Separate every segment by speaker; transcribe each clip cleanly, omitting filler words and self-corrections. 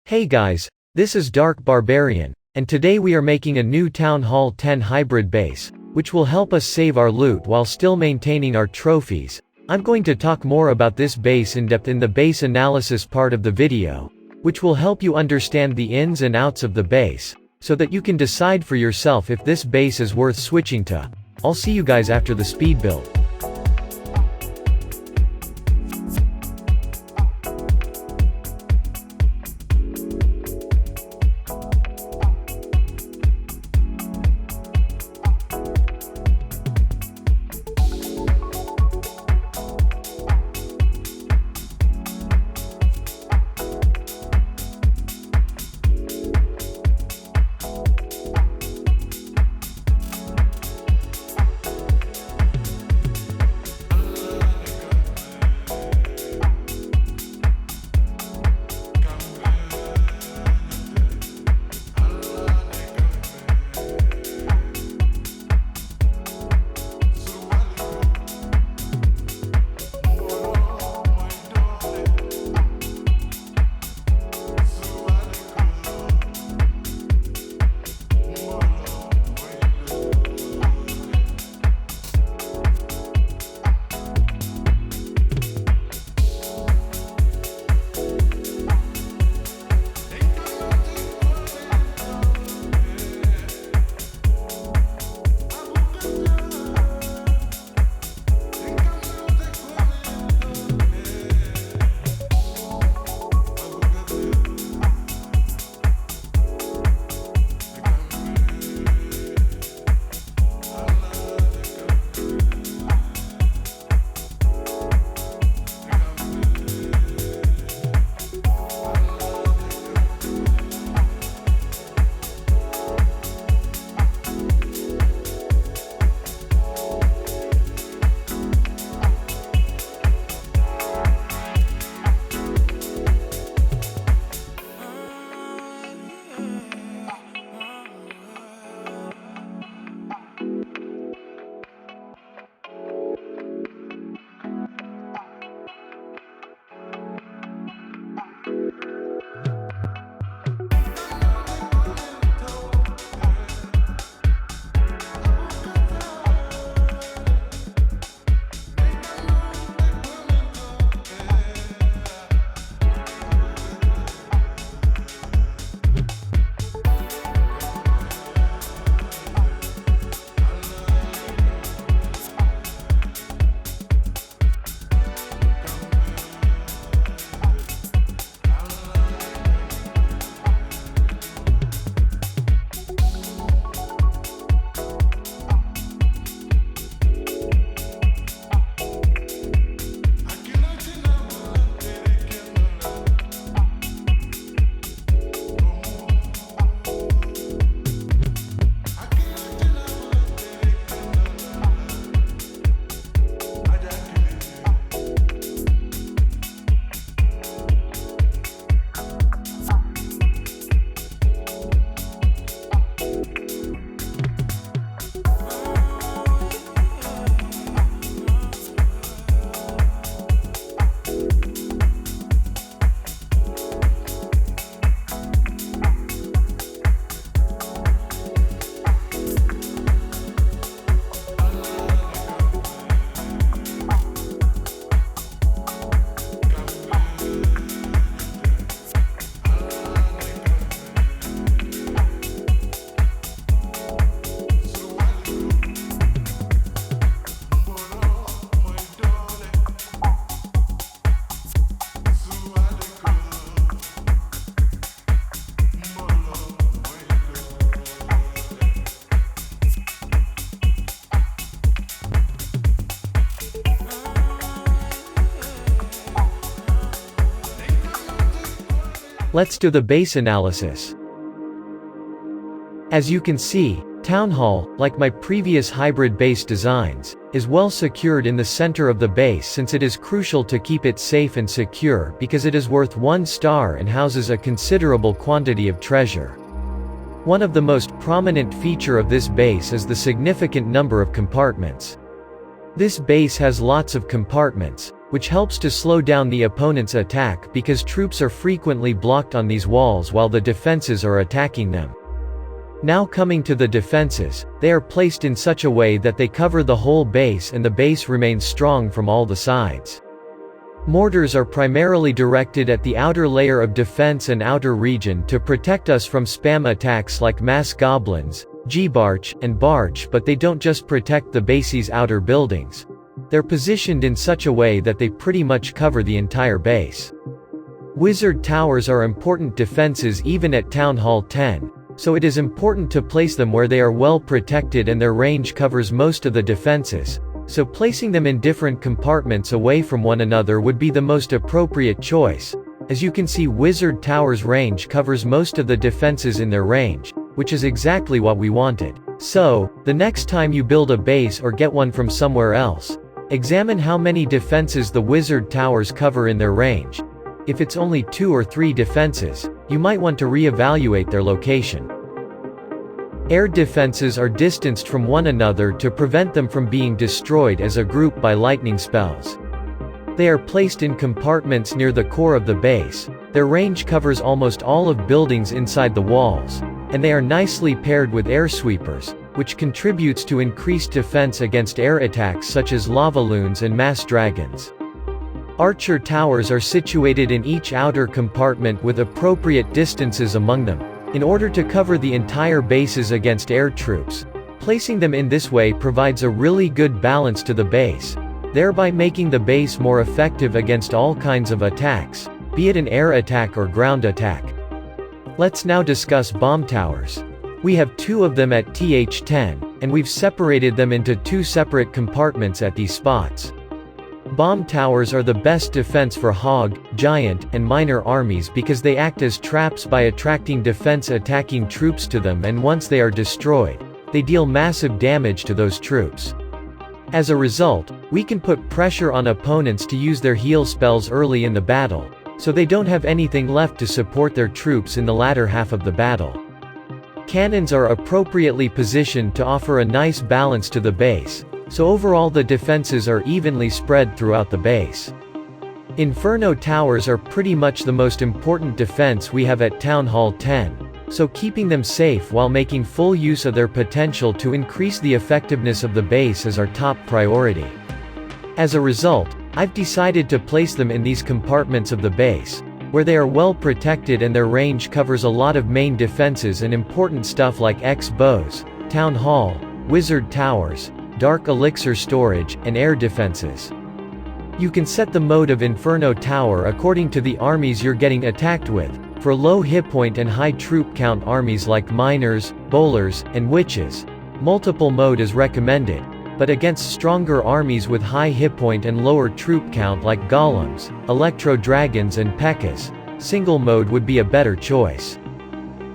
Speaker 1: Hey guys, this is Dark Barbarian, and today we are making a new Town Hall 10 hybrid base, which will help us save our loot while still maintaining our trophies. I'm going to talk more about this base in depth in the base analysis part of the video, which will help you understand the ins and outs of the base, so that you can decide for yourself if this base is worth switching to. I'll see you guys after the speed build. Let's do the base analysis. As you can see, Town Hall, like my previous hybrid base designs, is well secured in the center of the base since it is crucial to keep it safe and secure because it is worth 1 star and houses a considerable quantity of treasure. One of the most prominent feature of this base is the significant number of compartments. This base has lots of compartments, which helps to slow down the opponent's attack because troops are frequently blocked on these walls while the defenses are attacking them. Now coming to the defenses, they are placed in such a way that they cover the whole base and the base remains strong from all the sides. Mortars are primarily directed at the outer layer of defense and outer region to protect us from spam attacks like mass goblins, G-Barch, and Barch, but they don't just protect the base's outer buildings. They're positioned in such a way that they pretty much cover the entire base. Wizard towers are important defenses even at Town Hall 10, so it is important to place them where they are well protected and their range covers most of the defenses. So placing them in different compartments away from one another would be the most appropriate choice. As you can see, Wizard Tower's range covers most of the defenses in their range, which is exactly what we wanted. So, the next time you build a base or get one from somewhere else, examine how many defenses the Wizard Towers cover in their range. If it's only 2 or 3 defenses, you might want to re-evaluate their location. Air defenses are distanced from one another to prevent them from being destroyed as a group by lightning spells. They are placed in compartments near the core of the base. Their range covers almost all of buildings inside the walls, and they are nicely paired with air sweepers, which contributes to increased defense against air attacks such as lava loons and mass dragons. Archer towers are situated in each outer compartment with appropriate distances among them, in order to cover the entire bases against air troops. Placing them in this way provides a really good balance to the base, thereby making the base more effective against all kinds of attacks, be it an air attack or ground attack. Let's now discuss bomb towers. We have 2 of them at TH10, and we've separated them into 2 separate compartments at these spots. Bomb towers are the best defense for hog, giant, and minor armies because they act as traps by attracting defense-attacking troops to them, and once they are destroyed, they deal massive damage to those troops. As a result, we can put pressure on opponents to use their heal spells early in the battle, so they don't have anything left to support their troops in the latter half of the battle. Cannons are appropriately positioned to offer a nice balance to the base, so overall the defenses are evenly spread throughout the base. Inferno towers are pretty much the most important defense we have at Town Hall 10, so keeping them safe while making full use of their potential to increase the effectiveness of the base is our top priority. As a result, I've decided to place them in these compartments of the base, where they are well protected and their range covers a lot of main defenses and important stuff like X-bows, Town Hall, Wizard towers, Dark Elixir storage, and air defenses. You can set the mode of Inferno Tower according to the armies you're getting attacked with. For low hit point and high troop count armies like miners, bowlers, and witches, multiple mode is recommended, but against stronger armies with high hit point and lower troop count like golems, electro dragons, and P.E.K.K.A.s, single mode would be a better choice.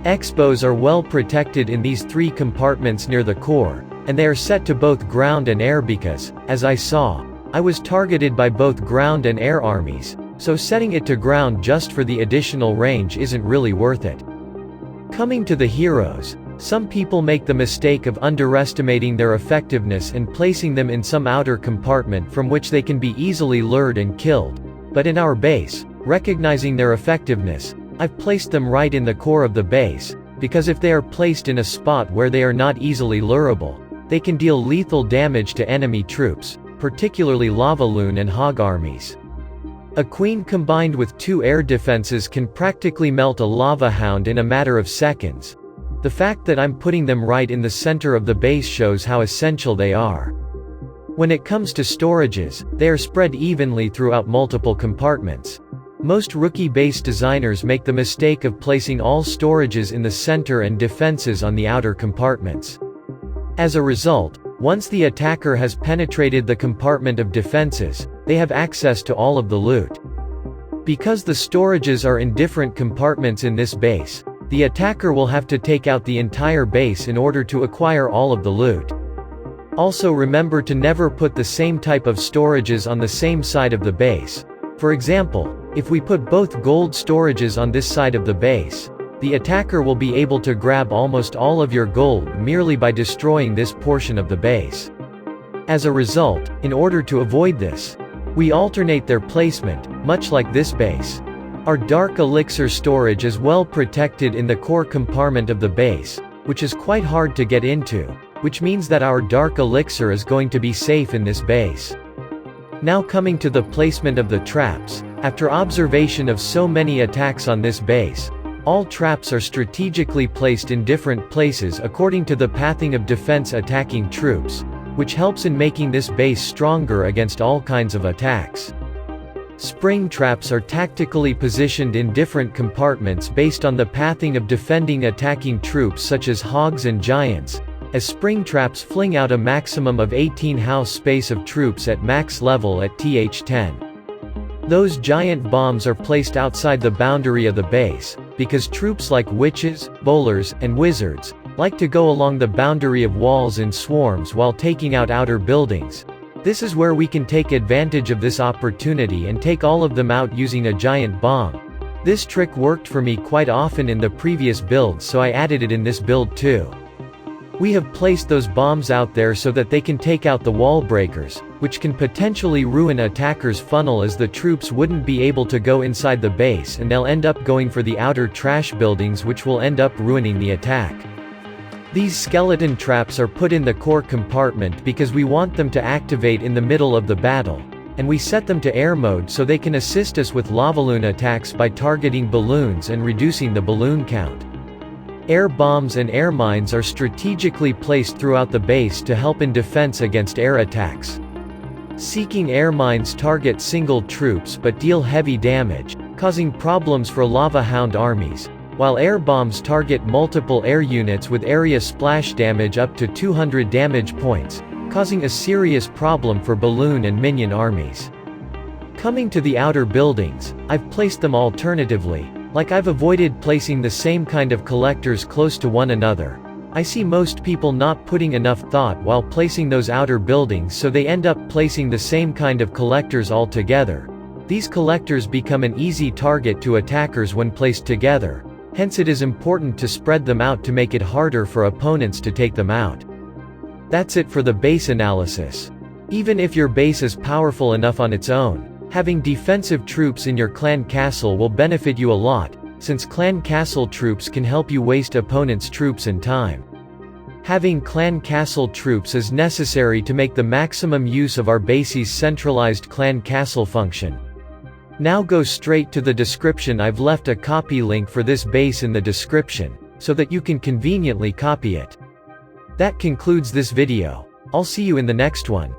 Speaker 1: X-bows are well protected in these 3 compartments near the core, and they are set to both ground and air because, as I saw, I was targeted by both ground and air armies, so setting it to ground just for the additional range isn't really worth it. Coming to the heroes, some people make the mistake of underestimating their effectiveness and placing them in some outer compartment from which they can be easily lured and killed, but in our base, recognizing their effectiveness, I've placed them right in the core of the base, because if they are placed in a spot where they are not easily lureable, they can deal lethal damage to enemy troops, particularly lava loon and hog armies. A queen combined with 2 air defenses can practically melt a lava hound in a matter of seconds. The fact that I'm putting them right in the center of the base shows how essential they are. When it comes to storages, they are spread evenly throughout multiple compartments. Most rookie base designers make the mistake of placing all storages in the center and defenses on the outer compartments. As a result, once the attacker has penetrated the compartment of defenses, they have access to all of the loot. Because the storages are in different compartments in this base, the attacker will have to take out the entire base in order to acquire all of the loot. Also remember to never put the same type of storages on the same side of the base. For example, if we put both gold storages on this side of the base, the attacker will be able to grab almost all of your gold merely by destroying this portion of the base. As a result, in order to avoid this, We alternate their placement, much like this base. Our dark elixir storage is well protected in the core compartment of the base, which is quite hard to get into, which means that our dark elixir is going to be safe in this base. Now coming to the placement of the traps, after observation of so many attacks on this base, all traps are strategically placed in different places according to the pathing of defense attacking troops, which helps in making this base stronger against all kinds of attacks. Spring traps are tactically positioned in different compartments based on the pathing of defending attacking troops such as hogs and giants, as spring traps fling out a maximum of 18 house space of troops at max level at TH10. Those giant bombs are placed outside the boundary of the base, because troops like witches, bowlers, and wizards like to go along the boundary of walls in swarms while taking out outer buildings. This is where we can take advantage of this opportunity and take all of them out using a giant bomb. This trick worked for me quite often in the previous build, so I added it in this build too. We have placed those bombs out there so that they can take out the wall breakers, which can potentially ruin attackers' funnel as the troops wouldn't be able to go inside the base and they'll end up going for the outer trash buildings, which will end up ruining the attack. These skeleton traps are put in the core compartment because we want them to activate in the middle of the battle, and we set them to air mode so they can assist us with lavaloon attacks by targeting balloons and reducing the balloon count. Air bombs and air mines are strategically placed throughout the base to help in defense against air attacks. Seeking air mines target single troops but deal heavy damage, causing problems for lava hound armies, while air bombs target multiple air units with area splash damage up to 200 damage points, causing a serious problem for balloon and minion armies. Coming to the outer buildings, I've placed them alternatively, like I've avoided placing the same kind of collectors close to one another. I see most people not putting enough thought while placing those outer buildings, so they end up placing the same kind of collectors all together. These collectors become an easy target to attackers when placed together. Hence it is important to spread them out to make it harder for opponents to take them out. That's it for the base analysis. Even if your base is powerful enough on its own, having defensive troops in your clan castle will benefit you a lot, since clan castle troops can help you waste opponents' troops and time. Having clan castle troops is necessary to make the maximum use of our base's centralized clan castle function. Now go straight to the description. I've left a copy link for this base in the description, so that you can conveniently copy it. That concludes this video. I'll see you in the next one.